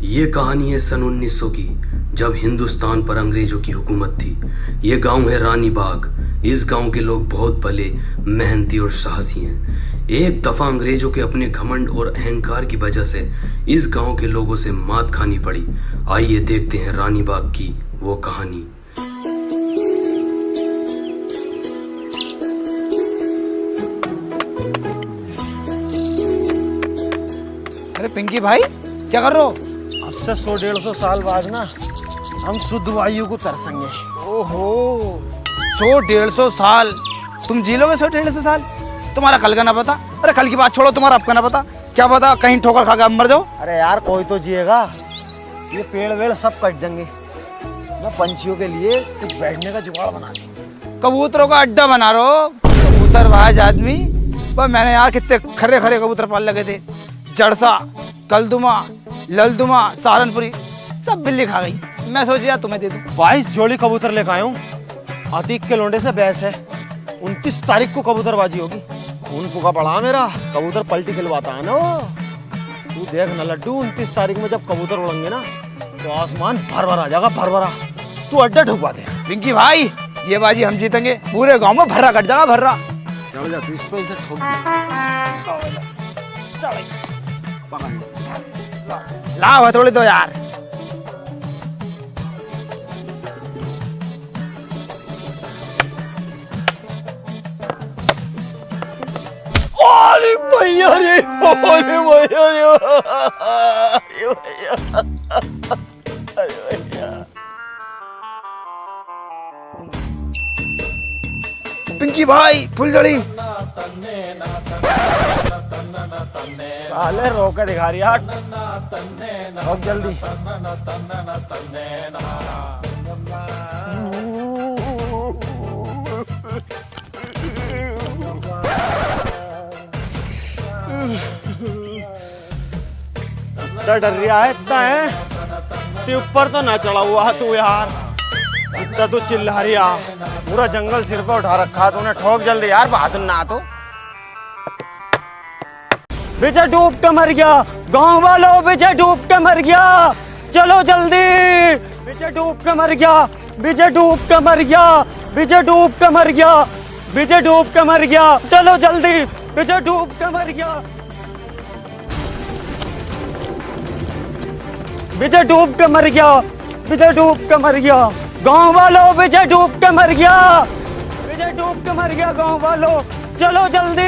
ये कहानी है सन 1900 की, जब हिंदुस्तान पर अंग्रेजों की हुकूमत थी। ये गांव है रानी बाग। इस गांव के लोग बहुत भले, मेहनती और साहसी हैं। एक दफा अंग्रेजों के अपने घमंड और अहंकार की वजह से इस गांव के लोगों से मात खानी पड़ी। आइए देखते हैं रानी बाग की वो कहानी। अरे पिंकी भाई, क्या कर रहे हो? अब से 100-150 साल बाद ना हम शुद्ध वायु को तरसेंगे। ओहो, 100-150 साल तुम जी लोगे? 100-150 साल? तुम्हारा कल का ना पता। अरे कल की बात छोड़ो, तुम्हारा अब का ना पता। क्या पता कहीं ठोकर खा के मर जाओ। अरे यार कोई तो जिएगा, ये पेड़ वेड़ सब कट देंगे। मैं पंछियों के लिए कुछ बैठने का जुगाड़ बना दूं। कबूतरों का अड्डा बना रहो। कबूतरबाज आदमी। पर मैंने यहाँ कितने खरे खरे कबूतर पाल लगे थे। जड़सा, कलदुमा, ललदुमा, सहारनपुरी, सब बिल्ली खा गई। मैं सोचा तुम्हें दे दूं। 22 जोड़ी कबूतर लेकर आया हूँ। आतिक के लोंडे से बहस है। 29 तारीख को कबूतरबाजी होगी। खून फूका पड़ा मेरा, कबूतर पलटी खिलवाता है ना वो। तू देख ना लड्डू, 29 तारीख में जब कबूतर उड़ेंगे ना तो आसमान भर भर आ जाएगा, भर भरा। तू अड्डा ठुकवा दे। पिंकी भाई, ये बाजी हम जीतेंगे। पूरे गांव में भर्रा कट जाएगा, भर्रा। चल जा तू इस पे, इसे ठोक लाओ हथौड़ी दो यार। अरे भैया रे, अरे भैया रे, अरे भैया, अरे भैया। पिंकी भाई, फुलझड़ी। साले रोके दिखा रही यार, बहुत जल्दी। इतना डर रहा है, इतना है। ते ऊपर तो ना चढ़ा हुआ तू यार, जितना तू चिल्ला रही आ। पूरा जंगल सिर पे उठा रखा तूने। ठोक जल्दी यार, बहादुर ना तो। विजय डूब के मर गया, गांव वालों विजय डूब के मर गया, चलो जल्दी। विजय डूब के मर गया, विजय डूब के मर गया, विजय डूब के मर गया, विजय डूब के मर गया, चलो जल्दी। विजय डूब के मर गया, विजय डूब के मर गया, विजय डूब के मर गया, गांव वालों विजय डूब के मर गया, विजय डूब के मर गया, गांव वालों चलो जल्दी।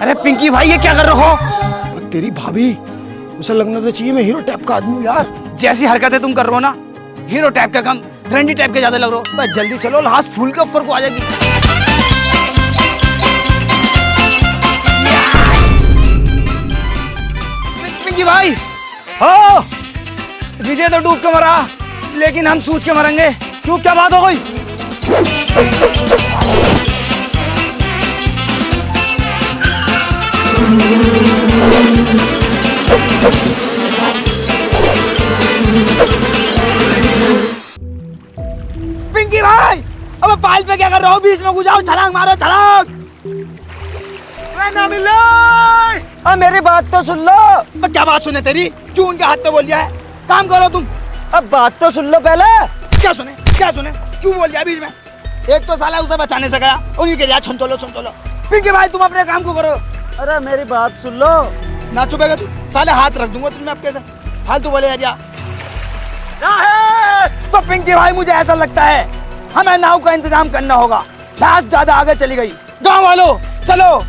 अरे पिंकी भाई, ये क्या कर रहे हो? तेरी भाभी, उसे लगना तो चाहिए मैं हीरो टाइप का आदमी हूँ यार। जैसी हरकतें तुम कर रहे हो ना, हीरो टाइप का कम, रंडी टाइप के ज्यादा लग रहे हो। बस जल्दी चलो, लास्ट फूल के ऊपर को आ जाएगी। पिंकी भाई, हाँ विजय तो डूब के मरा, लेकिन हम सूझ के मरेंगे। क्यों, क्या बात हो गई? पिंकी भाई, अब पाल पे क्या कर रहे हो? बीच में घुस जाओ, छलांग मारो, छलांग। ना मिला। अब मेरी बात तो सुन लो। अब क्या बात सुने तेरी? क्यों उनके हाथ पे बोल दिया है? काम करो तुम। अब बात तो सुन लो पहले। क्या सुने, क्या सुने? क्यों बोल दिया बीच में? एक तो साला उसे बचाने से गया, उन्हीं के लिए छंतोलो छंतोलो। पिंकी भाई, तुम अपने काम को करो। अरे मेरी बात सुन लो। ना चुपेगा तू, साले हाथ रख दूंगा तुझमें। अब कैसे फालतू बोले यार? तो पिंकी भाई, मुझे ऐसा लगता है हमें नाव का इंतजाम करना होगा। भैंस ज्यादा आगे चली गई। गांव वालों चलो,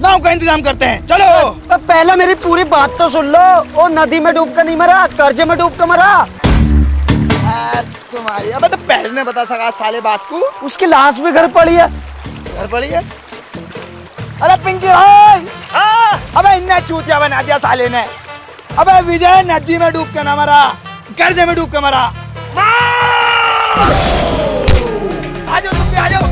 नाव का इंतजाम करते हैं, चलो। अब पहले मेरी पूरी बात तो सुन लो। वो नदी में डूब कर नहीं मरा, कर्जे में डूब कर मरा। तुम्हारी अब तो पहले ने बता सका साले बात को। उसकी लाश भी घर पड़ी है। घर पड़ी है? अरे पिंकी भाई, अबे इन्हें चूतिया बना दिया साले ने। अबे विजय नदी में डूब के ना मरा, कर्जे में डूब के मरा। आ जाओ तुम भी, आ जाओ।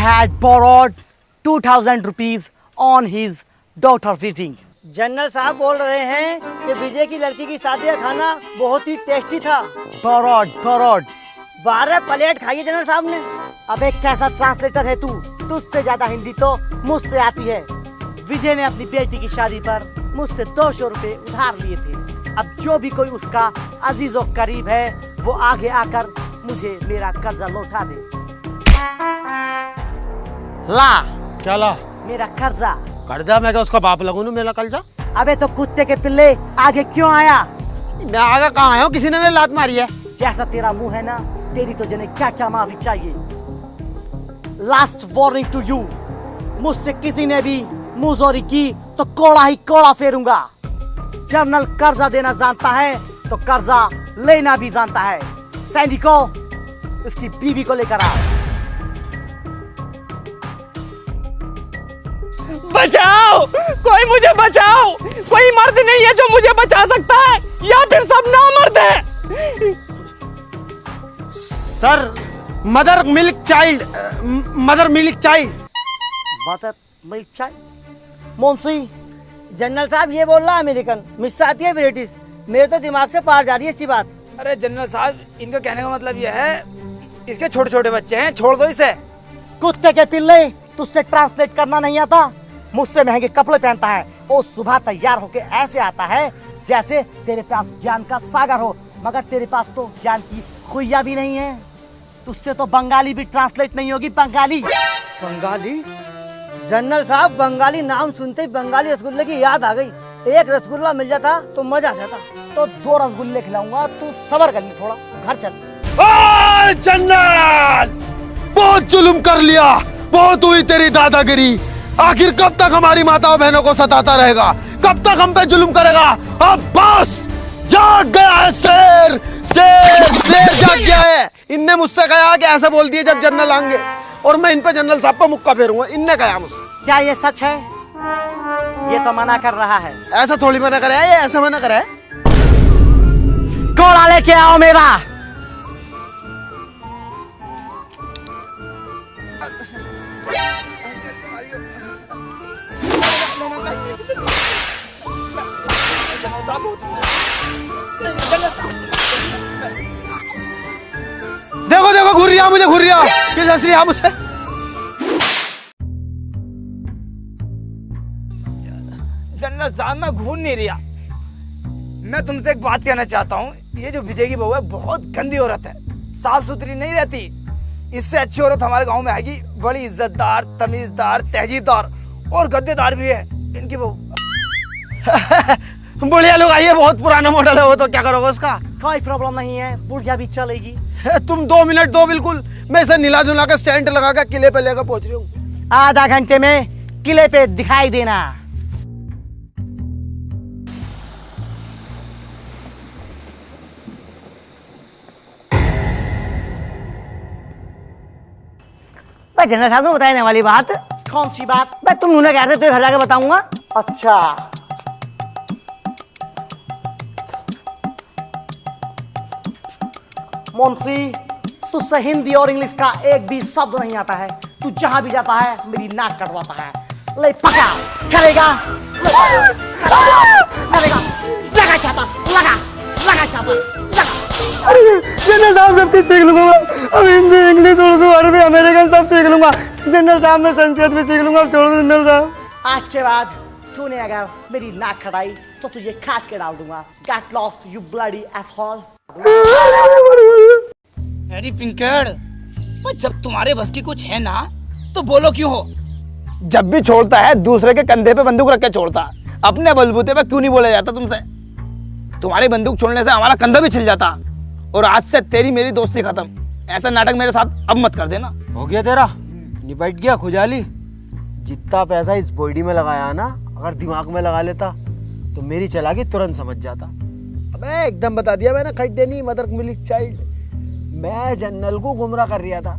had borrowed 2000 rupees on his daughter wedding. General साहब बोल रहे हैं कि विजय की लड़की की शादी का खाना बहुत ही टेस्टी था। Borrowed. 12 प्लेट खाई है जनरल साहब ने। अबे कैसा ट्रांसलेटर है तू? तुझसे ज्यादा हिंदी तो मुझसे आती है। विजय ने अपनी बेटी की शादी पर मुझसे 200 रुपए उधार लिए थे। अब जो भी कोई उसका अजीज और करीब है वो आगे आकर मुझे मेरा कर्जा लौटा दे। ला क्या ला? मेरा कर्जा। कर्जा? मैं क्या उसका बाप लगूं? मेरा कर्जा? अबे तो कुत्ते के पिल्ले आगे क्यों आया? मैं आगे कहाँ आया हूँ? किसी ने मेरी लात मारी है। जैसा तेरा मुंह है ना, तेरी तो जने क्या क्या माफी चाहिए। लास्ट वार्निंग टू यू, मुझसे किसी ने भी मुंहजोरी की तो कोड़ा ही कोड़ा फेरूंगा। जनरल कर्जा देना जानता है तो कर्जा लेना भी जानता है। सैनिकों, उसकी बीवी को लेकर आओ। बचाओ, कोई मुझे बचाओ। कोई मर्द नहीं है जो मुझे बचा सकता है, या फिर सब नामर्द है। Sir, mother milk child. Mother milk child. Munshi, general साहब ये बोल रहा अमेरिकन, मुझसे आती है ब्रिटिश। मेरे तो दिमाग से पार जा रही है इसकी बात। अरे जनरल साहब, इनका कहने का मतलब यह है, इसके छोटे छोटे बच्चे हैं, छोड़ दो इसे। कुत्ते के पिल्ले, तुझसे ट्रांसलेट करना नहीं आता? मुझसे महंगे कपड़े पहनता है और सुबह तैयार होके ऐसे आता है जैसे तेरे पास ज्ञान का सागर हो, मगर तेरे पास तो ज्ञान की खुइया भी नहीं है। तुझसे तो बंगाली भी ट्रांसलेट नहीं होगी। बंगाली? जनरल साहब, बंगाली नाम सुनते ही बंगाली रसगुल्ले की याद आ गई। एक रसगुल्ला मिल जाता तो मजा आ जाता। तो 2 रसगुल्ले खिलाऊंगा, तू सबर कर ले थोड़ा, घर चल। जनरल, बहुत जुल्म कर लिया, बहुत हुई तेरी दादागिरी। आखिर कब तक हमारी माताओं बहनों को सताता रहेगा? कब तक हम पे जुल्म करेगा? अब बस, जाग गया है शेर। शेर जाग गया है। इनने मुझसे कहा कि ऐसा बोल दिए जब जनरल आएंगे, और मैं इन पे जनरल साहब को मुक्का फेरूंगा। इनने कहा मुझसे। क्या ये सच है? ये तो मना कर रहा है। ऐसा थोड़ी मना करे है, ये ऐसा मना करे है। कोड़ा लेके आओ मेरा। देखो देखो, घूर रहा मुझे, घूर रहा। किस हंस रही है मुझसे? जनरल साहब, मैं घूर नहीं रहा। मैं तुमसे एक बात कहना चाहता हूँ। ये जो विजय की बहू है, बहुत गंदी औरत है, साफ सुथरी नहीं रहती। इससे अच्छी औरत हमारे गांव में आएगी, बड़ी इज्जतदार, तमीजदार, तहजीबदार और गद्देदार भी है इनकी बहू। बुढ़िया लोग आइए, बहुत पुराना मॉडल है वो, तो क्या करोगे उसका? कोई प्रॉब्लम नहीं है, बुढ़िया भी चलेगी। तुम 2 मिनट दो, बिल्कुल। मैं इसे नीला धुला कर स्टैंड लगा कर किले पे लेकर पहुंच रही हूँ। आधा घंटे में किले पे दिखाई देना। जनरल साहब को बताने वाली बात। कौन सी बात? मैं तुम उन्हें कहते तो घर जाके बताऊंगा। अच्छा, मुंशी, तुझसे हिंदी और इंग्लिश का एक भी शब्द नहीं आता है। तू जहां भी जाता है मेरी नाक कटवाता है। ले पका, करेगा लगा छापा, लगा छापा, लगा। जनरल साहब, सब कुछ सीख लूंगा। अब हिंदी, इंग्लिश, उर्दू, अरबी, अमेरिकन सब सीख लूंगा। जनरल साहब, मैं संस्कृत भी सीख लूंगा। छोड़ दो जनरल साहब। आज के बाद तूने अगर मेरी नाक खटाई तो तुझे काट के डाल दूंगा। Get lost, you bloody asshole। अरे पिंकड़, जब तुम्हारे बस की कुछ है ना तो बोलो क्यों हो। जब भी छोड़ता है दूसरे के कंधे पे बंदूक रख के छोड़ता, अपने बलबूते पे क्यों नहीं बोला जाता तुमसे? तुम्हारी बंदूक छोड़ने से हमारा कंधा भी छिल जाता। और आज से तेरी मेरी दोस्ती खत्म। ऐसा नाटक मेरे साथ अब मत कर देना। हो गया तेरा, निपट गया खुजाली। जितना पैसा इस बॉडी में लगाया ना, अगर दिमाग में लगा लेता तो मेरी चालाकी तुरंत समझ जाता। अबे एकदम बता दिया मैंने, खरीदे नहीं मदर मिल्क चाइल्ड। मैं जनरल को गुमराह कर रहा था।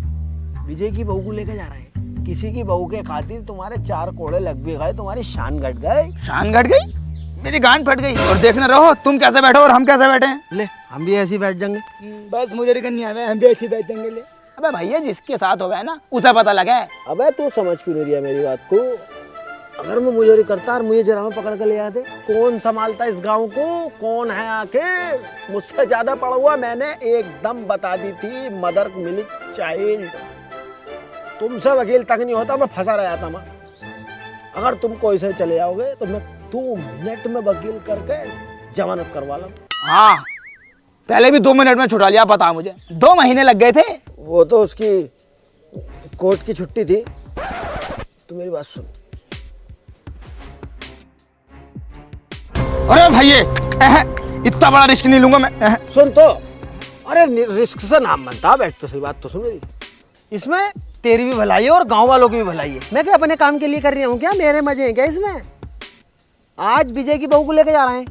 विजय की बहू को लेके जा रहे हैं। किसी की बहू के खातिर तुम्हारे 4 कोड़े लग भी गए, तुम्हारी शान घट गए। शान घट गई? मेरी गांड फट गई। और देखना रहो तुम कैसे बैठो और हम कैसे बैठे हैं। ले, हम भी ऐसे ही बैठ जाएंगे। बस मुझे नहीं आया, हम भी ऐसे ही बैठ जाएंगे। ले, अबे भैया जिसके साथ हो गए ना उसे पता लगे। अबे तू समझ क्यों नहीं रहा मेरी बात को? अगर मैं मुजोरी करता और मुझे जरा में पकड़ कर ले आते, कौन संभालता इस गांव को? कौन है आके? मुझसे ज्यादा पढ़ा हुआ मैंने एकदम बता दी थी, मदर मिल्क चाइल्ड। तुमसे वकील तक नहीं होता, मैं फंसा रह जाता। मैं अगर तुम कोई से चले जाओगे तो मैं 2 मिनट में वकील करके जमानत करवा लूं। हाँ पहले भी 2 मिनट में छुड़ा लिया, पता मुझे 2 महीने लग गए थे। वो तो उसकी कोर्ट की छुट्टी थी। तू मेरी बात सुन। अरे भैया इतना बड़ा रिस्क नहीं लूंगा मैं। सुन तो, अरे रिस्क से नाम बनता। बैठ तो सही बात तो सुन मेरी। इसमें तेरी भी भलाई है और गांव वालों की भी भलाई है। मैं क्या अपने काम के लिए कर रही हूँ क्या? मेरे मजे हैं क्या इसमें? आज विजय की बहू को लेके जा रहे हैं,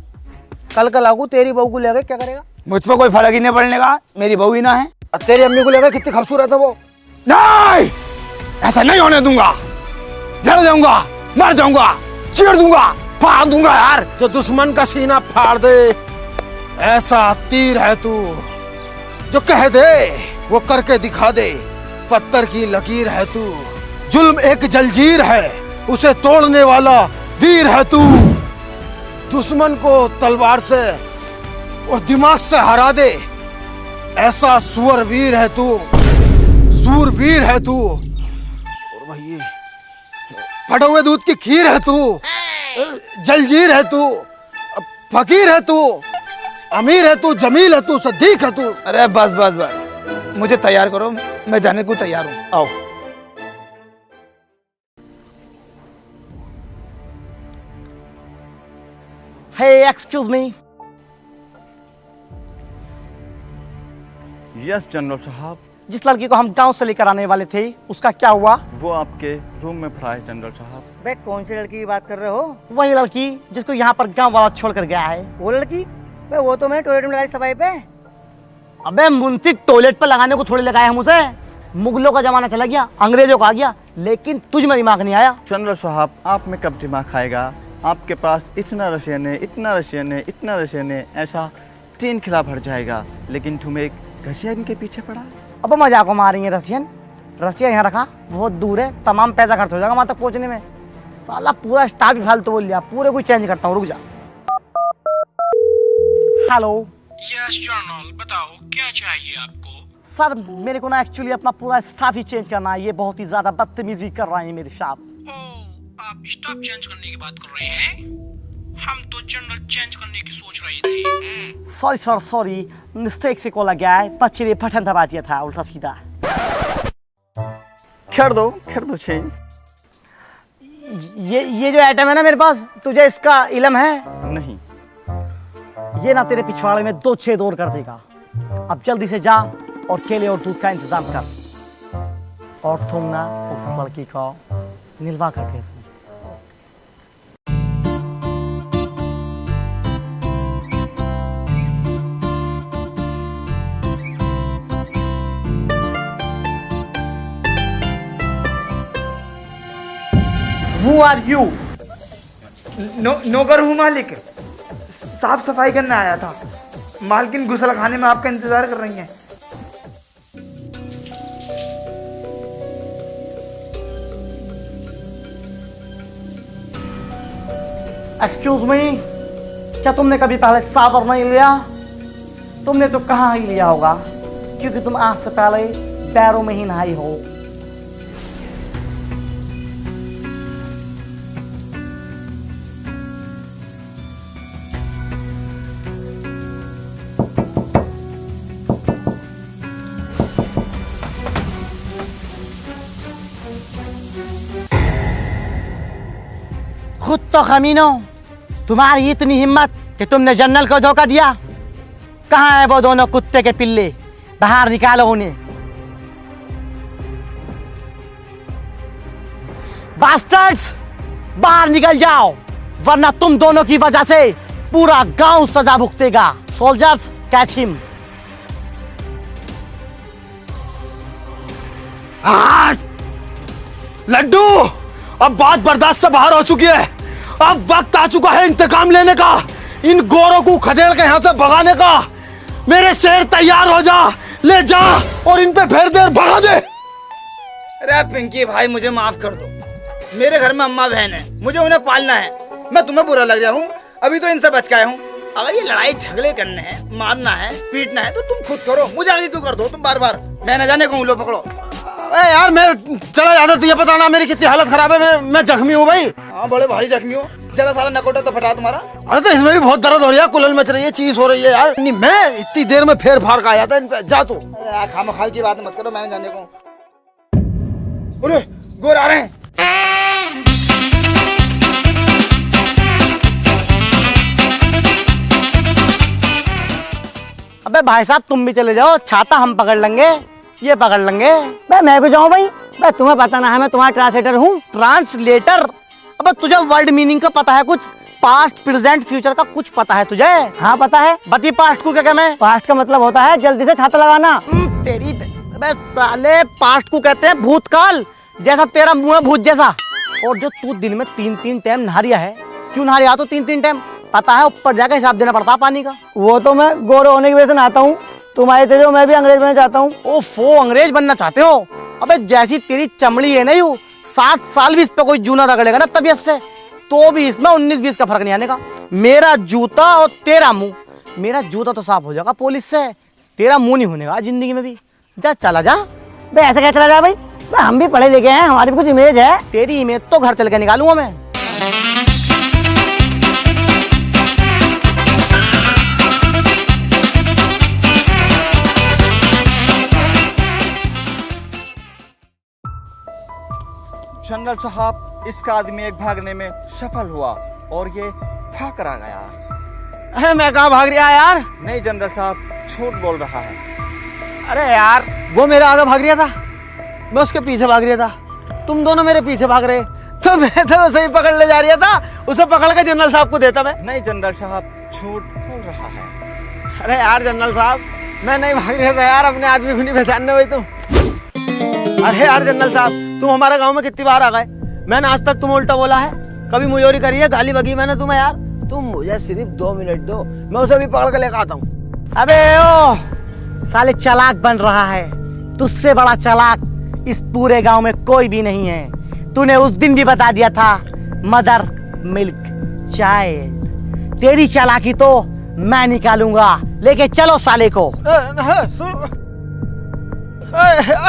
कल लागू तेरी बहू को लेकर क्या करेगा? मुझ पर कोई फर्क ही नहीं पड़ने का, मेरी बहू ही ना है। और तेरी अम्मी को लेकर कितनी खूबसूरत है वो। नहीं ऐसा नहीं होने दूंगा, जड़ जाऊंगा, मर जाऊंगा, चीर दूंगा, फाड़ दूंगा यार। जो दुश्मन का सीना फाड़ दे ऐसा तीर है तू, जो कह दे वो करके दिखा दे। पत्थर की लकीर है तू, जुल्म एक जंजीर है, उसे तोड़ने वाला वीर है तू। दुश्मन को तलवार से और दिमाग से हरा दे, ऐसा सुअर वीर है तू, सूरवीर है तू। और वही फटे हुए दूध की खीर है तू, जलजीर है तू, फकीर है तू, अमीर है तू, जमील है तू, सदीक है तू। अरे बस बस बस, मुझे तैयार करो, मैं जाने को तैयार हूँ। आओ। हे एक्सक्यूज मी। यस जनरल साहब। जिस लड़की को हम गांव से लेकर आने वाले थे उसका क्या हुआ? वो आपके रूम में पड़ा है जनरल साहब। बे कौन सी लड़की की बात कर रहे हो? वही लड़की जिसको यहाँ पर गांव वाला छोड़ कर गया है। वो लड़की? बे वो तो मैंने टॉयलेट में लगाई सफाई पे। अबे मुंशी टॉयलेट पर लगाने को थोड़ी लगाया हम उसे। मुगलों का जमाना चला गया, अंग्रेजों का आ गया, लेकिन तुझ में दिमाग नहीं आया। जनरल साहब आप में कब दिमाग आएगा? आपके पास इतना रशियन है, इतना रशियन है, इतना रशियन है, ऐसा 3 खिला भर जाएगा, लेकिन तुम एक रशियन के पीछे पड़ा। अब मजाक को मारेंगे रशियन? रशिया यहाँ रखा, बहुत दूर है, तमाम पैसा खर्च हो जाएगा वहां तक पहुंचने में। साला पूरा स्टाफ ही फालतू बोल लिया, पूरे को चेंज करता हूँ, रुक जा। हेलो यस जनरल, बताओ क्या चाहिए आपको? सर मेरे को ना एक्चुअली अपना पूरा स्टाफ ही चेंज करना है, ये बहुत ही ज्यादा बदतमीजी कर रहे हैं मेरे साथ। ओह आप स्टाफ चेंज करने की बात कर रहे हैं? हम तो जनरल चेंज करने की सोच रहे थे। सॉरी सर सॉरी, मिस्टेक से कॉल गया है, बच्चे पठन दबा दिया था उल्टा सीधा। कर दो चेंज। ये जो आइटम है ना मेरे पास, तुझे इसका इल्म है? नहीं। ये ना तेरे पिछवाड़े में 2 छेद और कर देगा। अब जल्दी से जा और केले और दूध का इंतजाम कर, और तुम ना उस लड़की को निलवा कर भेज। Who are you? नौकर हूँ मालिक, साफ सफाई करने आया था। मालकिन गुसल खाने में आपका इंतजार कर रही हैं। एक्सक्यूज मी, क्या तुमने कभी पहले सावर नहीं लिया? तुमने तो कहाँ ही लिया होगा, क्योंकि तुम आज से पहले पैरों में ही नहाई हो। खुद तो खमीनो, तुम्हारी इतनी हिम्मत कि तुमने जनरल को धोखा दिया। कहाँ है वो दोनों कुत्ते के पिल्ले? बाहर निकालो उन्हें। बास्टर्ड्स, बाहर निकल जाओ, वरना तुम दोनों की वजह से पूरा गांव सजा भुगतेगा। Soldiers catch him. लड्डू, अब बात बर्दाश्त से बाहर हो चुकी है। अब वक्त आ चुका है इंतकाम लेने का, इन गोरों को खदेड़ के यहाँ से भगाने का। मेरे शेर तैयार हो जा, ले जा और इन पे फेर दे और भगा दे। अरे पिंकी भाई मुझे माफ कर दो, मेरे घर में अम्मा बहन है, मुझे उन्हें पालना है। मैं तुम्हें बुरा लग रहा हूँ, अभी तो इनसे बच के आया हूँ। अगर ये लड़ाई झगड़े करने हैं, मारना है, पीटना है तो तुम खुद करो, मुझे आगे क्यों कर दो तुम बार बार। मैं न जाने कहूँ, लो पकड़ो। अरे यार मैं चला जाता, तुझे पता ना मेरी कितनी हालत खराब है, मैं जख्मी हूँ भाई। हाँ बड़े भारी जख्मी हो, जरा सारा नकोटा तो फटा तुम्हारा। अरे तो इसमें भी बहुत दर्द हो रही है, कुलल मच रही है, चीज हो रही है यार। नहीं मैं इतनी देर में फेर फार का आया था इन पे, जा तू। अरे खामखाल की बात मत करो, मैंने जाने को। अरे गोर आ रहे हैं। अबे भाई साहब तुम भी चले जाओ, छाता हम पकड़ लेंगे, ये पकड़ लेंगे। मैं क्यों जाऊं भाई, तुम्हें पता ना है मैं तुम्हारा ट्रांसलेटर हूँ। ट्रांसलेटर? अबे तुझे वर्ड मीनिंग का पता है कुछ? पास्ट प्रेजेंट फ्यूचर का कुछ पता है तुझे? हाँ पता है। बती पास्ट को क्या मैं? पास्ट का मतलब होता है जल्दी से छाता लगाना। तेरी अबे साले, पास्ट को कहते हैं भूतकाल, जैसा तेरा मुंह है भूत जैसा। और जो तू दिन में 3-3 टाइम नहा रिया है, क्यों नहा रिया तो 3-3 टाइम? पता है ऊपर जाकर हिसाब देना पड़ता है पानी का। वो तो मैं गोरे होने की वजह से नहाता हूँ, तुम्हारे तेरे मैं भी अंग्रेज बनना चाहता हूँ। ओफो, अंग्रेज बनना चाहते हो? अबे जैसी तेरी चमड़ी है ना, यू 7 साल भी इस पे कोई जूना रगड़ेगा ना तबीयत से, तो भी इसमें 19-20 का फर्क नहीं आने का। मेरा जूता और तेरा मुंह, मेरा जूता तो साफ हो जाएगा पुलिस से, तेरा मुंह नहीं होने का जिंदगी में भी। जा चला जा। बे ऐसे क्या चला जा भाई, हम भी पढ़े लिखे हैं, हमारी भी कुछ इमेज है। तेरी इमेज तो घर चल के निकालूंगा मैं। जनरल साहब, इसका आदमी एक भागने में सफल हुआ और ये भाग कर आ गया। अरे मैं कहाँ भाग रहा यार? नहीं जनरल साहब, झूठ बोल रहा है। अरे यार वो मेरे आगे भाग रहा था, मैं उसके पीछे भाग रहा था, तुम दोनों मेरे पीछे भाग रहे, तो मैं तो उसे ही पकड़ ले जा रहा था, उसे पकड़ के जनरल साहब को देता मैं। नहीं जनरल साहब, झूठ बोल रहा है। अरे यार जनरल साहब, मैं नहीं भाग रहा था यार, अपने आदमी को नहीं पहचानने भाई तुम। अरे यार जनरल साहब, तुम हमारे गांव में कितनी बार आ गए, मैंने आज तक तुम उल्टा बोला है, कभी मुजोरी करी है, गाली बगी मैंने तुम्हें यार। तुम मुझे सिर्फ 2 मिनट दो, मैं उसे भी पकड़ के लेकर आता हूँ। अबे ओ साले, चालाक बन रहा है, तुझसे बड़ा चालाक इस पूरे गांव में कोई भी नहीं है। तूने उस दिन भी बता दिया था, मदर मिल्क चाइल्ड। तेरी चालाकी तो मैं निकालूंगा, लेके चलो साले को।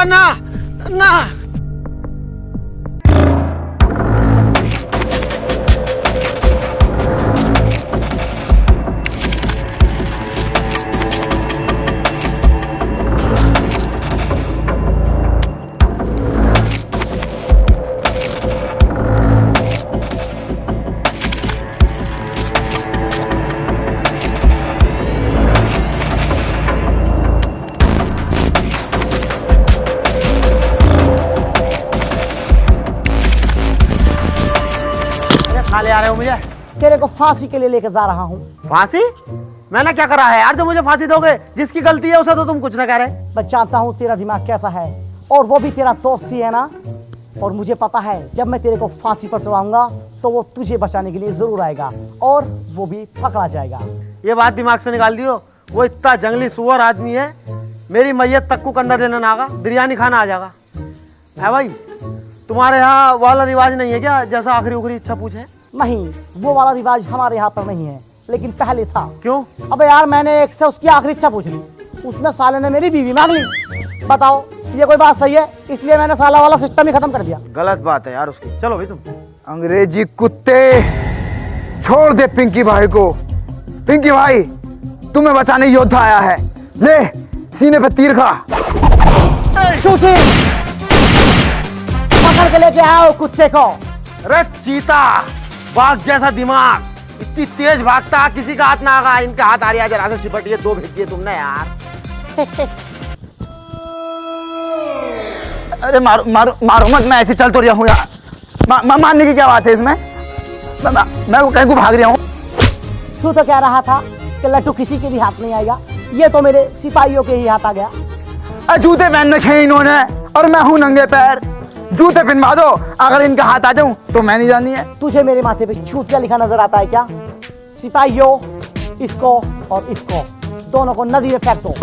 ना ना ले आ रहे हो मुझे? तेरे को फांसी के लिए लेकर जा रहा हूँ। फांसी? मैंने क्या करा है यार जो मुझे फांसी दोगे? जिसकी गलती है उसे तो तुम कुछ ना कह रहे। मैं जानता हूँ तेरा दिमाग कैसा है, और वो भी तेरा दोस्त ही है ना। और मुझे पता है जब मैं तेरे को फांसी पर चढ़ाऊंगा तो वो तुझे बचाने के लिए जरूर आएगा, और वो भी पकड़ा जाएगा। ये बात दिमाग से निकाल दियो, वो इतना जंगली सुअर आदमी है, मेरी मैयत तक को कंधा देने ना आगा, बिरयानी खाना आ जाएगा। है भाई, तुम्हारे यहाँ वाला रिवाज नहीं है क्या, जैसा आखिरी उखरी इच्छा पूछे? नहीं, वो वाला रिवाज हमारे यहाँ पर नहीं है, लेकिन पहले था। क्यों? अबे यार मैंने एक से उसकी आखिरी इच्छा पूछ ली, उसने साले ने मेरी बीवी मांग ली। बताओ ये कोई बात सही है? इसलिए मैंने साला वाला सिस्टम ही खत्म कर दिया। गलत बात है यार उसकी। चलो भाई तुम। अंग्रेजी कुत्ते, छोड़ दे पिंकी भाई को। पिंकी भाई, तुम्हें बचाने योद्धा आया है, ले सीने पे तीर खा। पकड़ के लेके आओ कुत्ते को। अरे चीता, बाघ जैसा दिमाग, इतनी तेज भागता, किसी का हाथ ना आगा। इनके हाथ आ रही है, जरा से सिपटिए, 2 भेज दिए तुमने यार। अरे मारो मारो मारो मत, मैं ऐसे चल तो रहा हूँ यार। मारने की क्या बात है इसमें? मैं कहीं को भाग रहा हूँ। तू तो कह रहा था कि लट्टू किसी के भी हाथ नहीं आएगा, ये तो मेरे सिपाहियों के ही हाथ आ गया। जूते पहन रखे इन्होंने और मैं हूँ नंगे पैर। जूते पहनवा दो, अगर इनका हाथ आ जाऊं तो मैं नहीं जानी है। तुझे मेरे माथे पे छूतिया लिखा नजर आता है क्या? सिपाहियों, इसको और इसको दोनों को नदी में फेंक दो।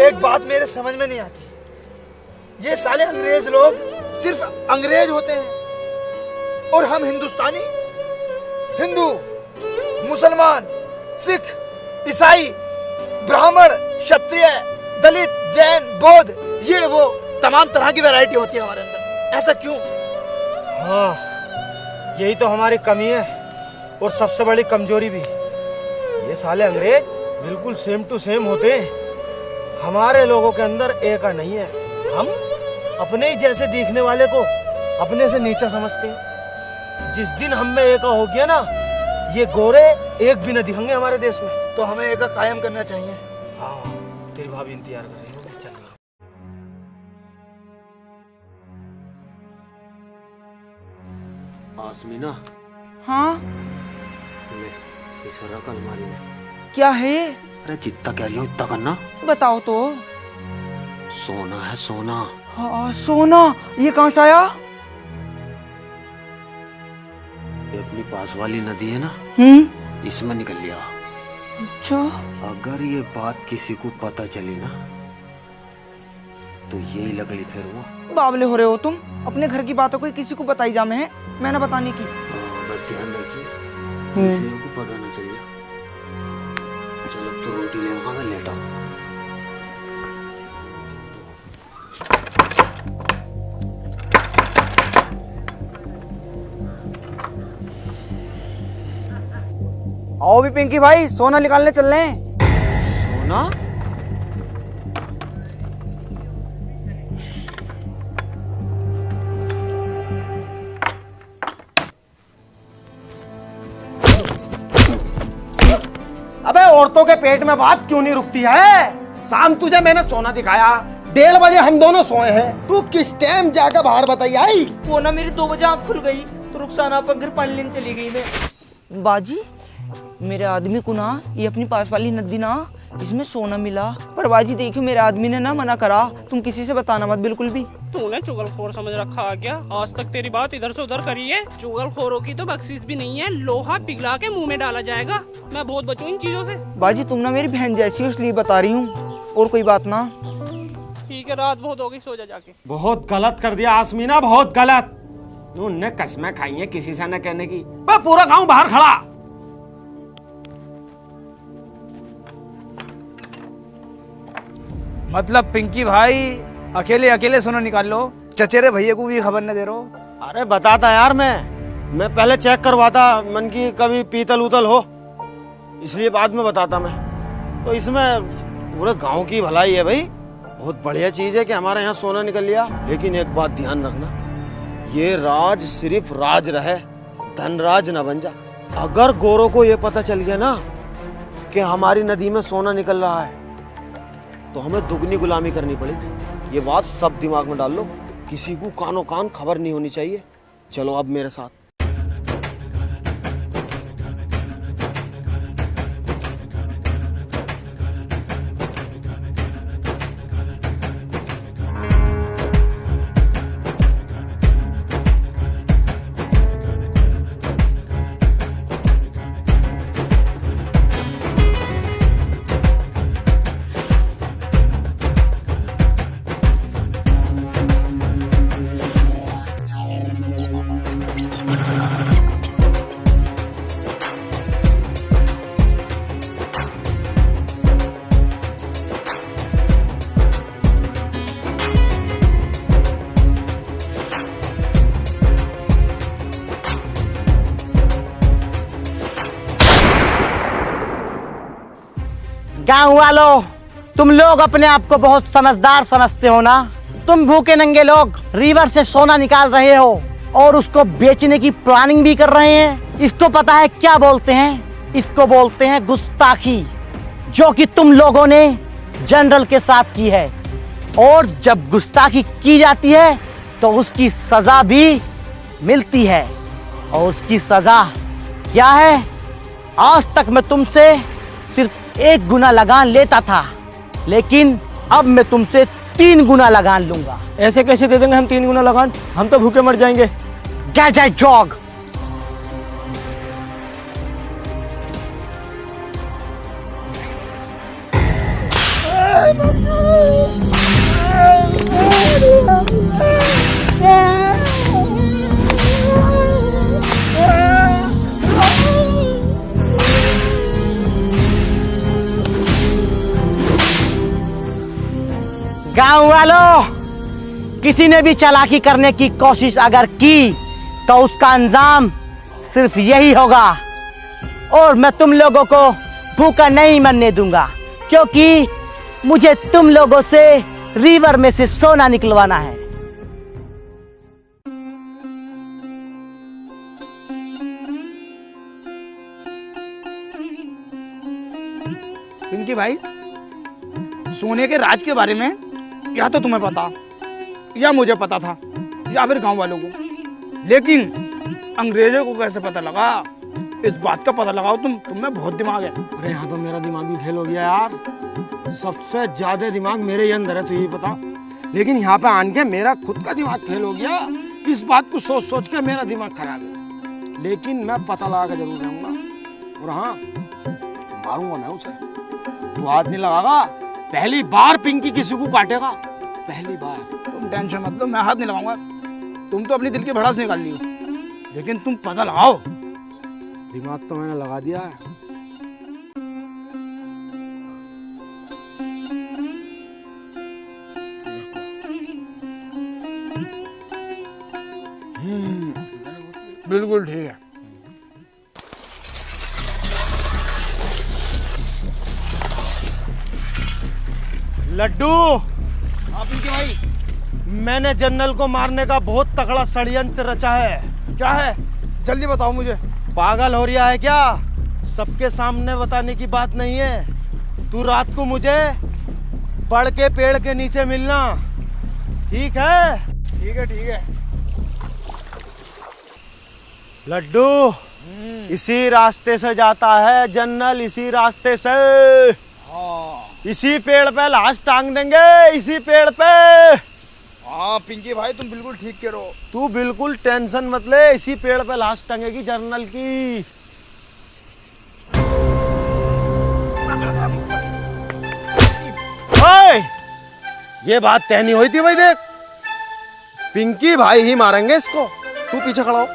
एक बात मेरे समझ में नहीं आती, ये साले अंग्रेज लोग सिर्फ अंग्रेज होते हैं और हम हिंदुस्तानी, हिंदू, मुसलमान, सिख, ईसाई, ब्राह्मण, क्षत्रिय, दलित, जैन, बौद्ध, ये वो तमाम तरह की वैरायटी होती है हमारे अंदर। ऐसा क्यों? हाँ, यही तो हमारी कमी है और सबसे बड़ी कमजोरी भी। ये साले अंग्रेज बिल्कुल सेम टू सेम होते हैं, हमारे लोगों के अंदर एका नहीं है। हम अपने ही जैसे दिखने वाले को अपने से नीचा समझते हैं। जिस दिन हम में एका हो गया ना, ये गोरे एक भी न दिखेंगे हमारे देश में। तो हमें एका कायम करना चाहिए। हाँ, तेरी भाभी इंतजार कर रही होगी, चल। आसमीना, हाँ ले इस रख अलमारी में। क्या है? अरे जितना कह रही हूँ इतना करना। बताओ तो। सोना है सोना। हाँ सोना, ये कहाँ से आया? ये अपनी पास वाली नदी है ना, इसमें निकल लिया। अच्छा। अगर ये बात किसी को पता चली ना तो यही लगड़ी फिर हुआ। बावले हो रहे हो तुम, अपने घर की बातों को किसी को बताई जा में है, मैंने बताने की। बस ध्यान रखिए किसी को पता ना चलिए। चलो तो रोटी ले वहां, मैं लेटा हूँ। आओ भी पिंकी भाई, सोना निकालने चल रहे हैं। सोना? अबे औरतों के पेट में बात क्यों नहीं रुकती है? शाम तुझे मैंने सोना दिखाया, 1:30 बजे हम दोनों सोए हैं, तू किस टाइम जाकर बाहर बताई आई? वो ना मेरी 2 बजे आँख खुल गई तो रुखसाना पर घर पानी लेने चली गई मैं। बाजी, मेरे आदमी को ना ये अपनी पास वाली नदी ना, इसमें सोना मिला। पर बाजी देखियो, मेरे आदमी ने ना मना करा, तुम किसी से बताना मत बिल्कुल भी। तूने चुगलखोर समझ रखा है क्या? आज तक तेरी बात इधर से उधर करी है। चुगलखोरों की तो बख्शीश भी नहीं है, लोहा पिघला के मुंह में डाला जाएगा। मैं बहुत बचूं इन चीजों से। बाजी तुम ना मेरी बहन जैसी हो, इसलिए बता रही हूँ, और कोई बात ना। ठीक है, रात बहुत हो गई, सो जा जाके। बहुत गलत कर दिया आसमीना, बहुत गलत। उनने कसमें खाई है किसी से न कहने की। पूरा गांव बाहर खड़ा। मतलब पिंकी भाई अकेले अकेले सोना निकाल लो, चचेरे भैया को भी खबर न दे रहो। अरे बताता यार, मैं पहले चेक करवाता मन की कभी पीतल उतल हो, इसलिए बाद में बताता मैं। तो इसमें पूरे गांव की भलाई है भाई, बहुत बढ़िया चीज है कि हमारे यहाँ सोना निकल लिया। लेकिन एक बात ध्यान रखना, ये राज सिर्फ राज रहे, धनराज न बन जा। अगर गोरों को ये पता चल गया ना कि हमारी नदी में सोना निकल रहा है तो हमें दुगनी गुलामी करनी पड़ेगी। ये बात सब दिमाग में डाल लो, किसी को कानो कान खबर नहीं होनी चाहिए। चलो अब मेरे साथ। गाँव वालों, तुम लोग अपने आप को बहुत समझदार समझते हो ना। तुम भूखे नंगे लोग रिवर से सोना निकाल रहे हो और उसको बेचने की प्लानिंग भी कर रहे हैं। इसको पता है क्या बोलते हैं? इसको बोलते हैं गुस्ताखी, जो कि तुम लोगों ने जनरल के साथ की है। और जब गुस्ताखी की जाती है तो उसकी सजा भी मिलती है। और उसकी सजा क्या है? आज तक मैं तुमसे सिर्फ 1 गुना लगान लेता था, लेकिन अब मैं तुमसे 3 गुना लगान लूंगा। ऐसे कैसे दे देंगे हम 3 गुना लगान? हम तो भूखे मर जाएंगे। Gadget jog. गांव वालों, किसी ने भी चालाकी करने की कोशिश अगर की तो उसका अंजाम सिर्फ यही होगा। और मैं तुम लोगों को भूखा नहीं मरने दूंगा, क्योंकि मुझे तुम लोगों से रिवर में से सोना निकलवाना है। पिंकी भाई, सोने के राज के बारे में या तो तुम्हें पता या मुझे पता था या फिर गांव वालों को, लेकिन अंग्रेजों को कैसे पता लगा, इस बात का पता लगाओ। तुम्हें बहुत दिमाग है। अरे यहाँ तो मेरा दिमाग भी फेल हो गया यार। सबसे ज्यादा दिमाग मेरे ही अंदर है, तो यही पता। लेकिन यहाँ पे आन के मेरा खुद का दिमाग फेल हो गया। इस बात को सोच सोच के मेरा दिमाग खराब है। लेकिन मैं पता लगा के जरूर रहूंगा। और हाँ, मारूंगा मैं उसे। तू हाथ नहीं लगागा। पहली बार पिंकी किसी को काटेगा, पहली बार। तुम टेंशन मत लो, मैं हाथ नहीं लगाऊंगा। तुम तो अपनी दिल की भड़ास निकाल ली हो, लेकिन तुम पता लगाओ। दिमाग तो मैंने लगा दिया है। बिल्कुल ठीक है। लड्डू, आप इनके भाई, मैंने जनरल को मारने का बहुत तगड़ा षड्यंत्र रचा है। क्या है? जल्दी बताओ मुझे। पागल हो रहा है क्या? सबके सामने बताने की बात नहीं है। तू रात को मुझे बड़ के पेड़ के नीचे मिलना, ठीक है? ठीक है, ठीक है। लड्डू, इसी रास्ते से जाता है जनरल, इसी रास्ते से। इसी पेड़ पे लाश टांग देंगे, इसी पेड़ पे। हाँ पिंकी भाई, तुम बिल्कुल ठीक कह रहे हो। तू बिल्कुल टेंशन मत ले, इसी पेड़ पे लाश टंगेगी जनरल की। ओए, ये बात तय नहीं हुई थी भाई। देख, पिंकी भाई ही मारेंगे इसको। तू पीछे खड़ा हो।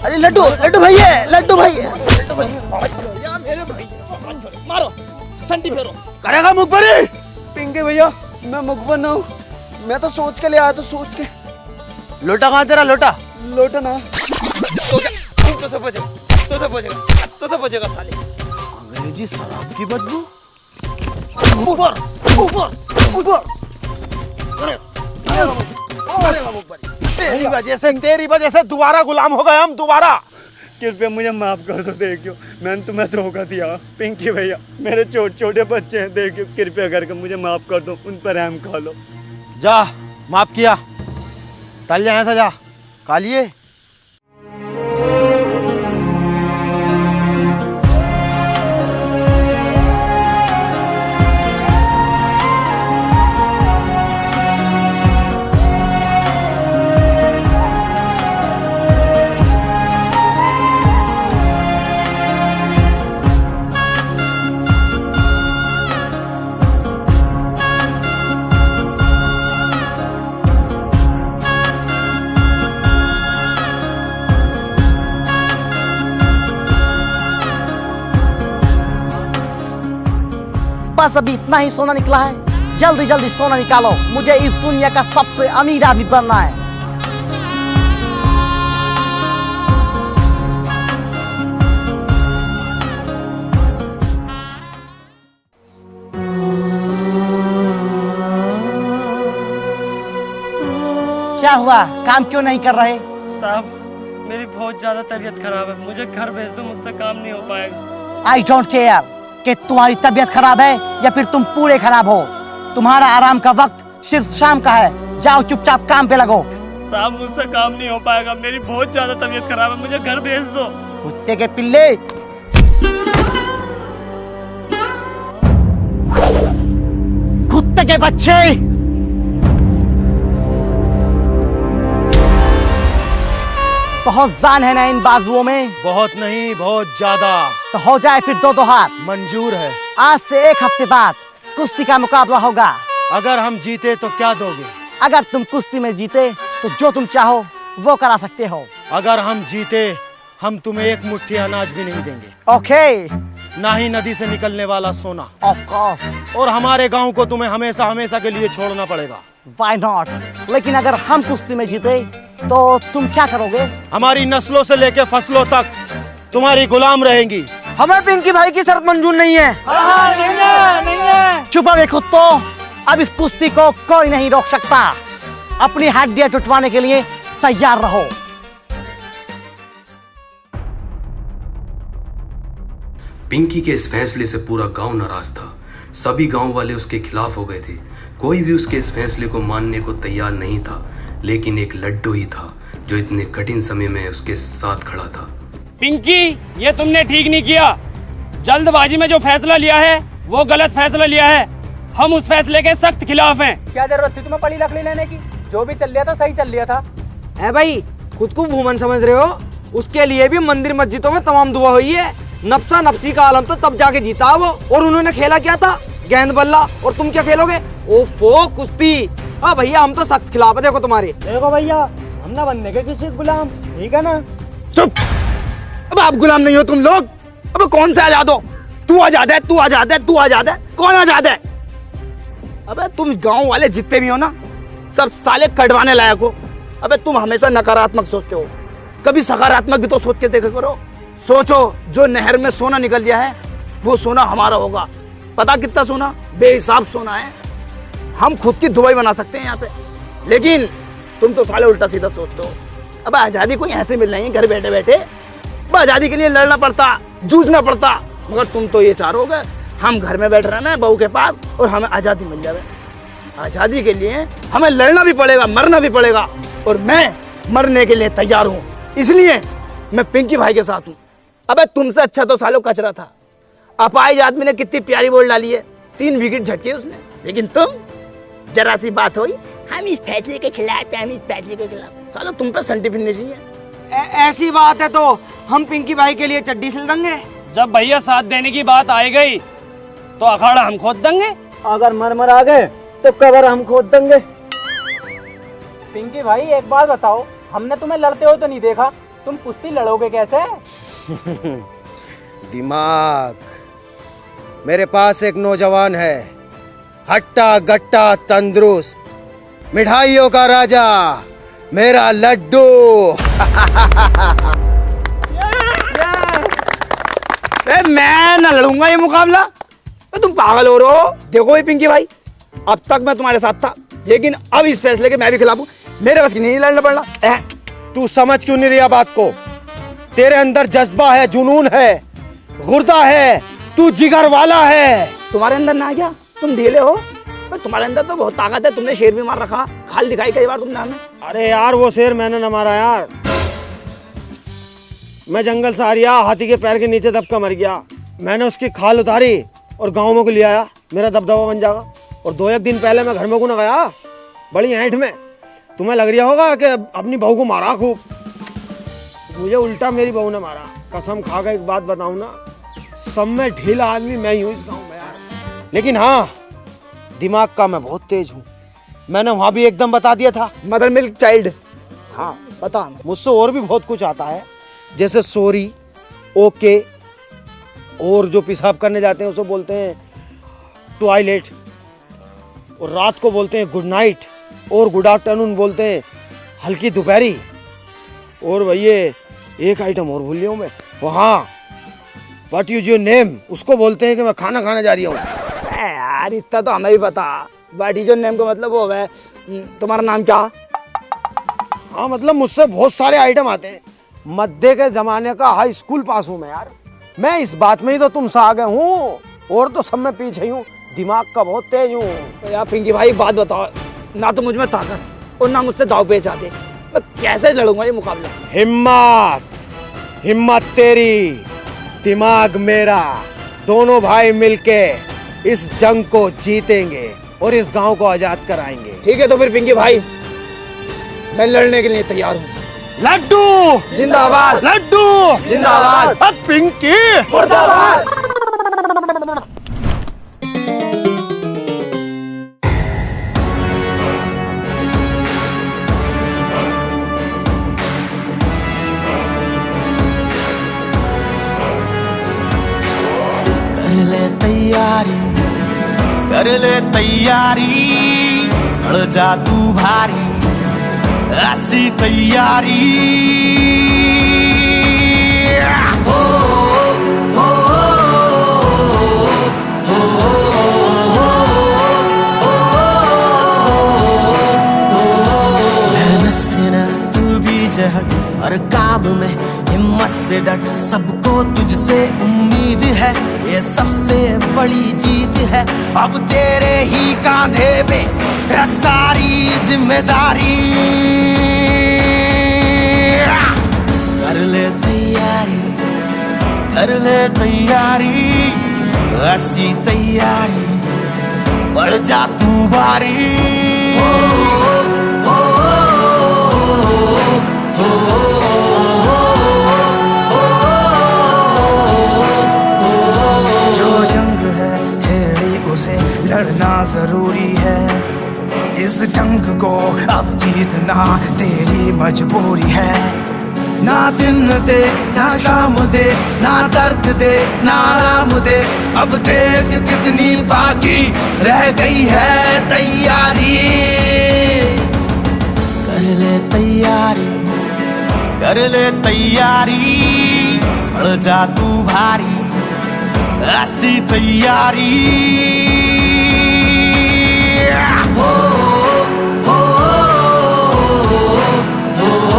अरे लड्डू, लड्डू भाई है, लड्डू भाई है, लड्डू भाई या मेरे भाई, मारो, संटी फेरो। करेगा मुखबरी? पिंकी भैया, मैं मुखबर ना हूँ। मैं तो सोच के ले आया, तो सोच के। लोटा कहाँ तेरा? लोटा लोटा ना। तो से बचेगा साले। अंग्रेजी शराब की बदबू। ऊपर, ऊपर, ऊपर। तेरी वजह से दोबारा गुलाम हो गए हम, दोबारा। कृपया मुझे माफ कर दो। देखियो, मैंने तुम्हें धोखा दिया। पिंकी भैया, मेरे छोटे छोटे बच्चे हैं। देखियो, कृपया करके मुझे माफ कर दो, उन पर रहम खा लो। जा, माफ किया। टल जाए ऐसा, जा कालिए। बस अभी इतना ही सोना निकला है। जल्दी जल्दी सोना निकालो, मुझे इस दुनिया का सबसे अमीर आदमी बनना है। क्या हुआ? काम क्यों नहीं कर रहे? साहब, मेरी बहुत ज्यादा तबीयत खराब है, मुझे घर भेज दो, मुझसे काम नहीं हो पाएगा। आई डोंट केयर कि तुम्हारी तबीयत खराब है या फिर तुम पूरे खराब हो। तुम्हारा आराम का वक्त सिर्फ शाम का है। जाओ चुपचाप काम पे लगो। साहब, मुझसे काम नहीं हो पाएगा, मेरी बहुत ज्यादा तबीयत खराब है, मुझे घर भेज दो। कुत्ते के पिल्ले, कुत्ते के बच्चे, बहुत जान है ना इन बाजुओं में? बहुत नहीं, बहुत ज्यादा। तो हो जाए फिर दो दो हाथ। मंजूर है। आज से 1 हफ्ते बाद कुश्ती का मुकाबला होगा। अगर हम जीते तो क्या दोगे? अगर तुम कुश्ती में जीते तो जो तुम चाहो वो करा सकते हो। अगर हम जीते हम तुम्हें एक मुट्ठी अनाज भी नहीं देंगे। ओके। ना ही नदी से निकलने वाला सोना। Of course. और हमारे गांव को तुम्हें हमेशा हमेशा के लिए छोड़ना पड़ेगा। Why not? लेकिन अगर हम कुश्ती में जीते तो तुम क्या करोगे? हमारी नस्लों से लेकर फसलों तक तुम्हारी गुलाम रहेंगी। हमें पिंकी भाई की शर्त मंजूर नहीं है। नहीं है। चुप रहो कुत्तो। अब इस कुश्ती को कोई नहीं रोक सकता। अपनी हड्डियां टुटवाने के लिए तैयार रहो। पिंकी के इस फैसले से पूरा गांव नाराज था। सभी गांव वाले उसके खिलाफ हो गए थे। कोई भी उसके इस फैसले को मानने को तैयार नहीं था, लेकिन एक लड्डू ही था जो इतने कठिन समय में उसके साथ खड़ा था। पिंकी, ये तुमने ठीक नहीं किया। जल्दबाजी में जो फैसला लिया है वो गलत फैसला लिया है। हम उस फैसले के सख्त खिलाफ हैं। क्या जरूरत थी तुम्हें पड़ी लकड़ी लेने की? जो भी चल लिया था सही चल लिया था। है भाई, खुद को भूमन समझ रहे हो? उसके लिए भी मंदिर मस्जिदों में तमाम दुआ हुई है। नफ्सा नफ्सी का आलम तो तब जाके जीता वो। और उन्होंने खेला क्या था? गेंद बल्ला। और तुम क्या खेलोगे? ओफो, कुश्ती। हाँ भैया, हम तो सख्त खिलाफ है। देखो तुम्हारे। देखो भैया, हम ना बनने के किसी गुलाम, ठीक है ना? चुप। अब आप गुलाम नहीं हो तुम लोग। अब कौन से आजाद हो? तू आजाद है, तू आजाद है, तू आजाद है। कौन आजाद है? अबे तुम गांव वाले जितने भी हो ना, सब साले कटवाने लायक हो। अबे तुम हमेशा नकारात्मक सोचते हो, कभी सकारात्मक भी तो सोच के देखा करो। सोचो, जो नहर में सोना निकल गया है वो सोना हमारा होगा। पता कितना सोना? बेहिसाब सोना है। हम खुद की दुबई बना सकते हैं यहाँ पे, लेकिन तुम तो साले उल्टा सीधा सोचते हो। अब आजादी कोई ऐसे मिल रही है घर बैठे बैठे? अब आजादी के लिए लड़ना पड़ता, जूझना पड़ता। मगर तुम तो ये चाहोगे हम घर में बैठ रहना है बहू के पास और हमें आजादी मिल जाए। आजादी के लिए हमें लड़ना भी पड़ेगा, मरना भी पड़ेगा, और मैं मरने के लिए तैयार हूँ। इसलिए मैं पिंकी भाई के साथ हूँ। अबे तुमसे अच्छा तो सालों कचरा था। अपाहिज आदमी ने कितनी प्यारी बॉल डाली है, 3 विकेट झटके उसने। लेकिन तुम, जरा सी बात हुई, हम इस फैसले के खिलाफ हैं, हम इस फैसले के खिलाफ। सालों तुम पे संटी फिरनी चाहिए। ऐसी बात है तो हम पिंकी भाई के लिए चड्डी सिल देंगे। जब भैया साथ देने की बात आई गई तो अखाड़ा हम खोद देंगे। अगर मर आ गए तो कबर हम खोद देंगे। पिंकी भाई, एक बात बताओ, हमने तुम्हें लड़ते हुए तो नहीं देखा, तुम कुश्ती लड़ोगे कैसे? दिमाग। मेरे पास एक नौजवान है, हट्टा गट्टा तंदुरुस्त, मिठाइयों का राजा, मेरा लड्डू। मैं न लड़ूंगा ये मुकाबला। तुम पागल हो रहे हो? देखो ये पिंकी भाई, अब तक मैं तुम्हारे साथ था, लेकिन अब इस फैसले के मैं भी खिलाफ हूँ। मेरे बस की नहीं लड़ना पड़ना। तू समझ क्यों नहीं रहा बात को? तेरे अंदर जज्बा है, जुनून है, गुर्दा है, तू जिगर वाला है। तुम्हारे अंदर ना क्या? तुम ढीले हो, पर तुम्हारे अंदर तो बहुत ताकत है। तुमने शेर भी मार रखा, खाल दिखाई कई बार तुमने हमें। अरे यार, वो शेर मैंने न मारा यार। मैं जंगल से आ रिया, हाथी के पैर के नीचे दबका मर गया। मैंने उसकी खाल उतारी और गाँव में को ले आया, मेरा दबदबा बन जाएगा। और 2-1 दिन पहले मैं घर में को न गया, बड़ी ऐंठ में। तुम्हें लग रहा होगा कि अपनी बहू को मारा खूब, मुझे उल्टा मेरी बहू ने मारा। कसम खा कर एक बात बताऊं ना, सब में ढीला आदमी मैं ही हूँ इस गांव में यार। लेकिन हाँ, दिमाग का मैं बहुत तेज हूँ। मैंने वहां भी एकदम बता दिया था, मदर मिल्क चाइल्ड। हाँ बता। मुझसे और भी बहुत कुछ आता है, जैसे सॉरी, ओके, और जो पेशाब करने जाते हैं उसे बोलते हैं टॉयलेट, और रात को बोलते हैं गुड नाइट, और गुड आफ्टरनून बोलते हैं हल्की दोपहरी। और भैया एक आइटम और भूल लिया मैं, वहाँ व्हाट इज योर नेम, उसको बोलते हैं कि मैं खाना खाने जा रही हूँ। यार इतना तो हमें भी पता। व्हाट इज योर नेम का मतलब वो है तुम्हारा नाम क्या? हाँ मतलब मुझसे बहुत सारे आइटम आते हैं। मध्य के जमाने का हाई स्कूल पास हूँ मैं यार। मैं इस बात में ही तो तुमसे आगे हूँ, और तो सब में पीछे हूँ। दिमाग का बहुत तेज हूँ। तो यार पिंकी भाई बात बताओ, ना तो मुझ में ताकत और ना मुझसे दाव पेच आते, मैं कैसे लड़ूंगा ये मुकाबला? हिम्मत, हिम्मत तेरी, दिमाग मेरा, दोनों भाई मिलके इस जंग को जीतेंगे और इस गांव को आजाद कराएंगे। ठीक है तो फिर पिंकी भाई, मैं लड़ने के लिए तैयार हूँ। लड्डू जिंदाबाद, लड्डू जिंदाबाद, अब पिंकी मुर्दाबाद। कर ले तैयारी अड़ जा तू भारी ऐसी तैयारी हो, हो, हो, मेहनत से न तू भी जहट हर काम में हिम्मत से डट सबको तुझसे उम्मीद है ये सबसे बड़ी जीत है अब तेरे ही कांधे पे है सारी जिम्मेदारी कर ले तैयारी ऐसी तैयारी बढ़ जा तू भारी लड़ना जरूरी है इस जंग को अब जीतना तेरी मजबूरी है ना दिन देख ना शाम देख ना दर्द देख ना आराम देख अब देख कितनी बाकी रह गई है तैयारी कर ले तैयारी बढ़ जा तू भारी ऐसी तैयारी हो, हो, हो,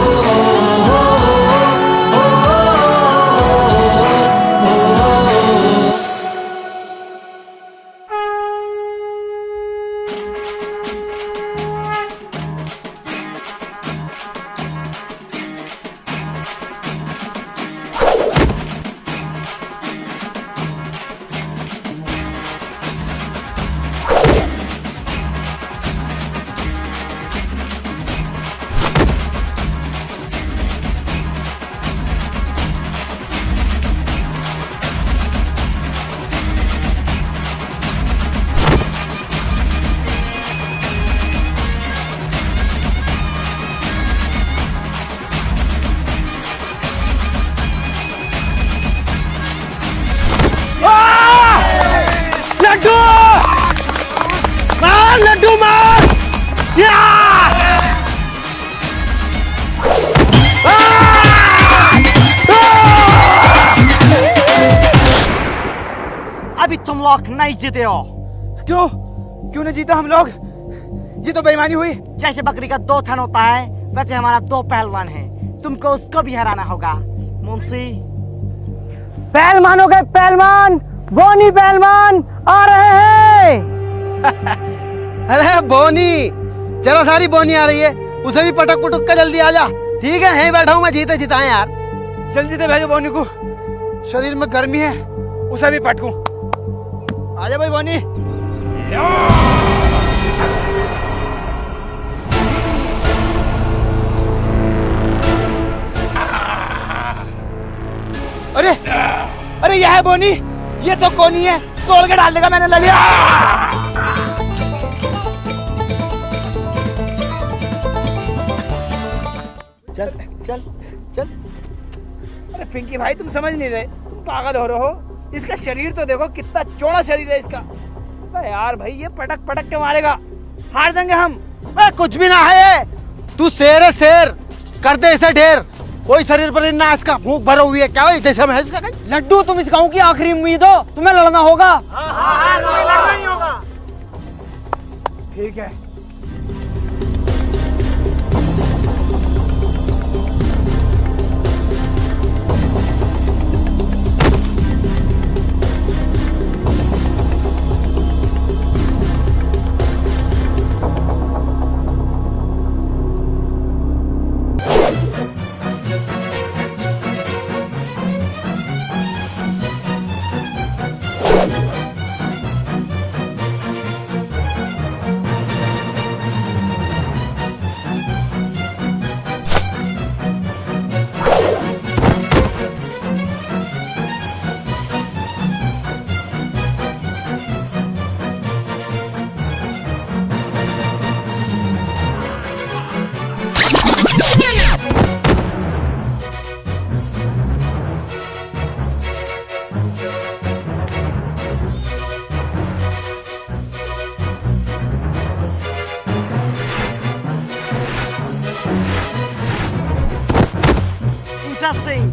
लड्डू मार अभी तुम लोग नहीं जीते हो। क्यों नहीं जीता हम लोग? ये तो बेईमानी हुई। जैसे बकरी का 2 थन होता है वैसे हमारा 2 पहलवान है, तुमको उसको भी हराना होगा। मुंशी पहलवान हो गए पहलवान, बोनी पहलवान आ रहे हैं। अरे बोनी, जरा सारी बोनी आ रही है, उसे भी पटक पुटक कर जल्दी आ जा। ठीक है, यहीं बैठा हूँ मैं, जीते जिताए यार। जल्दी से भेजो बोनी को, शरीर में गर्मी है, उसे भी पटकूं। आजा भाई बोनी। अरे यह है बोनी, ये तो कोनी है, तोड़ के डाल देगा, मैंने ले लिया। चल चल चल। अरे पिंकी भाई तुम समझ नहीं रहे, तुम पागल हो रहे हो। इसका शरीर तो देखो, कितना चौड़ा शरीर है इसका। अरे यार भाई ये पटक पटक के मारेगा, हार जाएंगे हम। कुछ भी ना है, तू शेर है शेर, कर दे इसे ढेर। कोई शरीर पर ना इसका, भूख भरा हुई है क्या जैसे मैं इसका। लड्डू तुम इस गांव की आखिरी उम्मीद हो, तुम्हें लड़ना होगा। हाँ, लड़ना ही होगा। ठीक है। disgusting.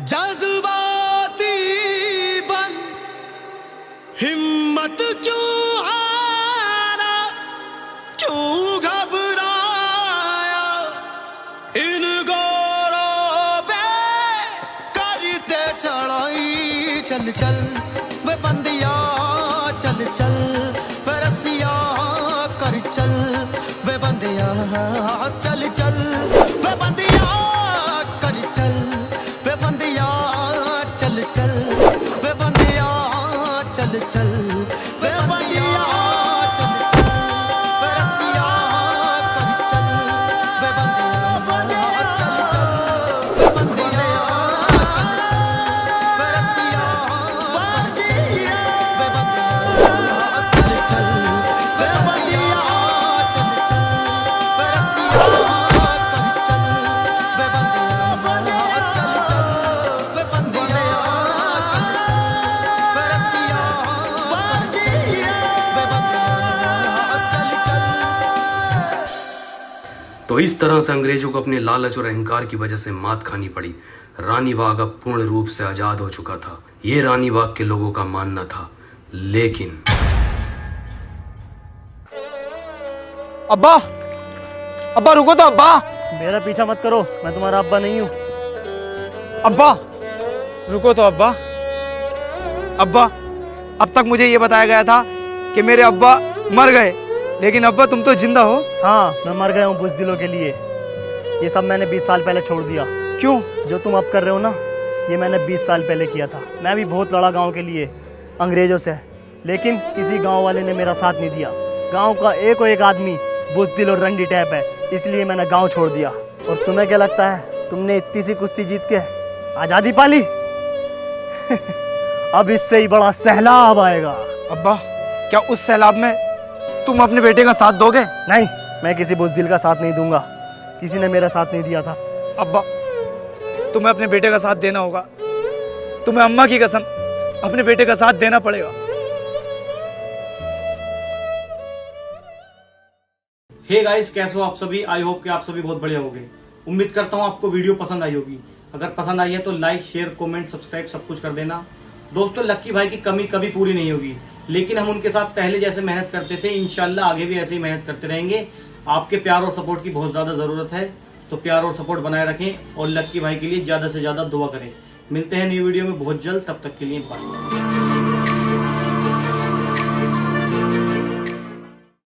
जज्बाती बन, हिम्मत क्यों हारा, क्यों घबराया, इन गोरों पे करते चढ़ाई। चल चल वे बंदिया चल चल, वे रसिया कर चल, वे बंदिया चल चल, वे बंदिया कर चल, वे बंदिया चल चल, वे बंदिया चल चल, वे बंदिया चल चल, वे रसिया कर चल, वे बंदिया चल चल, वे बंदिया चल चल, वे रसिया कर चल, वे बंदिया चल चल, वे बंदिया चल चल, वे रसिया कर चल, वे बंदिया चल चल, वे बंदिया चल चल, वे रसिया कर चल, वे बंदिया चल चल। तो इस तरह से अंग्रेजों को अपने लालच और अहंकार की वजह से मात खानी पड़ी। रानी बाग अब पूर्ण रूप से आजाद हो चुका था, ये रानी बाग के लोगों का मानना था। लेकिन अब्बा, अब्बा रुको तो अब्बा। मेरा पीछा मत करो, मैं तुम्हारा अब्बा नहीं हूँ। अब्बा रुको तो अब्बा। अब्बा अब तक मुझे ये बताया गया था कि मेरे अब्बा मर गए, लेकिन अब्बा तुम तो जिंदा हो। हाँ, मैं मर गया हूँ बुज़दिलों के लिए। ये सब मैंने 20 साल पहले छोड़ दिया। क्यों? जो तुम अब कर रहे हो ना, ये मैंने 20 साल पहले किया था। मैं भी बहुत लड़ा गांव के लिए अंग्रेजों से, लेकिन किसी गांव वाले ने मेरा साथ नहीं दिया। गांव का एक आदमी बुज़दिल और रंडी टैप है, इसलिए मैंने गांव छोड़ दिया। और तुम्हें क्या लगता है, तुमने इतनी सी कुश्ती जीत के आज़ादी पाली? अब इससे ही बड़ा सैलाब आएगा। अब्बा क्या उस सैलाब में तुम अपने बेटे का साथ दोगे? नहीं, मैं किसी बुज़दिल का साथ नहीं दूंगा। किसी ने मेरा साथ नहीं दिया था। अब्बा तुम्हें अपने बेटे का साथ देना होगा। तुम्हें अम्मा की कसम अपने बेटे का साथ देना पड़ेगा। हे गाइस, कैसे हो आप सभी? आई होप कि आप सभी बहुत बढ़िया होंगे। उम्मीद करता हूँ आपको वीडियो पसंद आई होगी। अगर पसंद आई है तो लाइक, शेयर, कमेंट, सब्सक्राइब सब कुछ कर देना। दोस्तों, लक्की भाई की कमी कभी पूरी नहीं होगी, लेकिन हम उनके साथ पहले जैसे मेहनत करते थे, इंशाल्लाह आगे भी ऐसे ही मेहनत करते रहेंगे। आपके प्यार और सपोर्ट की बहुत ज्यादा जरूरत है, तो प्यार और सपोर्ट बनाए रखें और लक्की भाई के लिए ज्यादा से ज्यादा दुआ करें। मिलते हैं नई वीडियो में बहुत जल्द, तब तक के लिए बाय।